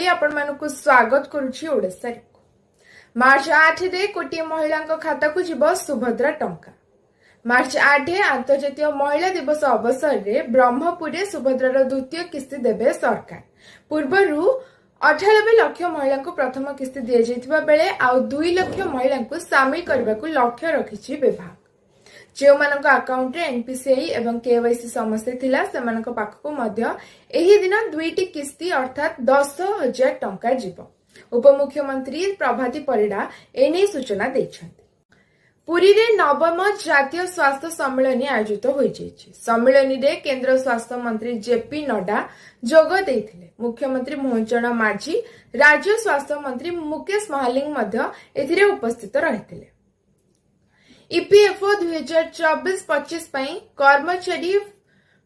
आपण मानकु स्वागत करुछि ओडिसा रे। मार्च 8 रे कोटी महिला खाता को जीव सुभद्रा टंका। मार्च 8 अंतर्जातीय महिला दिवस अवसर रे ब्रह्मपुर रे सुभद्रार द्वितीय किस्ती देबे सरकार। पूर्वरु 98 लाख महिला को प्रथम किस्ती दिया जाइथिबा बेले आ 2 लाख महिला को शामिल करबा को लक्ष्य रखिछि विभाग। जो मानक अकाउंट रे एनपीसीआई एवं केवाईसी समस्या थिला सेमानक पाखको मध्य एही दिन दुईटी किस्ती अर्थात 10,000 टंका जीव। उपमुख्यमंत्री प्रभाती परिडा एने सूचना दैछन्ति। पुरी रे नवम जातीय स्वास्थ्य सम्मेलन आयोजित होई जायछि। सम्मेलन रे केंद्र स्वास्थ्य मंत्री जेपी नड्डा जोग दैथिले। मुख्यमंत्री मोहन माझी, राज्य स्वास्थ्य मंत्री मुकेश महालिंग मध्य एथिरे उपस्थित रहिथिले। ईपीएफओ 2024-25 पई कर्मचारी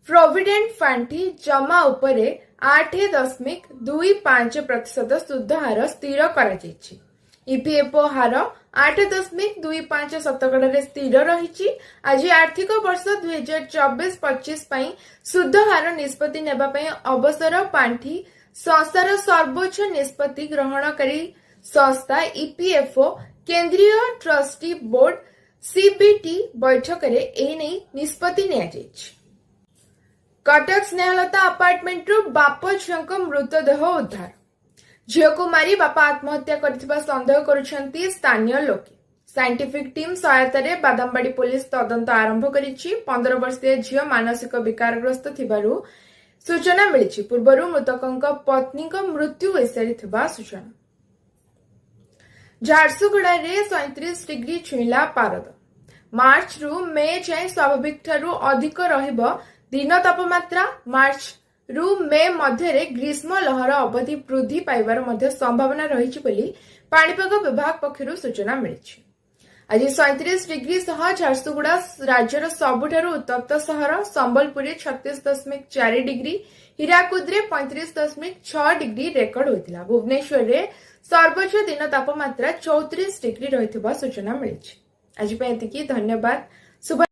प्रोविडेंट फंड जमा उपरे 8.25% सुध हार स्थिर करा जायछि। ईपीएफओ हार 8.25% रे स्थिर रहिछि। आज आर्थिक वर्ष 2024-25 पई सुध हार निष्पत्ति नेबा पई अवसर पांठी संस्थार सर्वोच्च निष्पत्ति ग्रहणकारी संस्था ईपीएफओ केंद्रीय ट्रस्टी बोर्ड सीबीटी बैठक रे एने निष्पत्ति निया जायछि। कटक स्नेहलता अपार्टमेंट रु बाप झियों मृतदेह उद्धार। झियो को मारी बापा आत्महत्या करथिबा संदेह करुछंती स्थानीय लोके। साइंटिफिक टीम सहायता रे बादामबाड़ी पुलिस तदंत आरंभ करिछि। 15 वर्षीय झियो मानसिक विकारग्रस्त थिबारु सूचना मिलिछि। पूर्वरु मृतकंक पत्नीक मृत्यु होइसारिथिबा सूचना। झारसुगुड़ा रे 37 डिग्री छुईला पारद। मार्च रु मे जाए स्वाभाविक ठारू अधिक रहिबो दिन तापमात्रा। मार्च रु मे मध्य रे ग्रीष्म लहर अवधि वृद्धि पाइबार मध्य संभावना रहिछि बोली पाणीपाग विभाग पक्षरु सूचना मिलिछि। आज 37 डिग्री सह झारसुगुड़ा राज्यर सबुठारु उत्तप्त सहर। संबलपुर 36.4 डिग्री, हीराकुद रे 35.6 डिग्री रेकर्ड होइतिला। भुवनेश्वर रे सर्वोच्च दिन तापमात्रा 34 डिग्री रहिथिबा सूचना मिलिछि। आज पे एतिकी, धन्यवाद। शुभ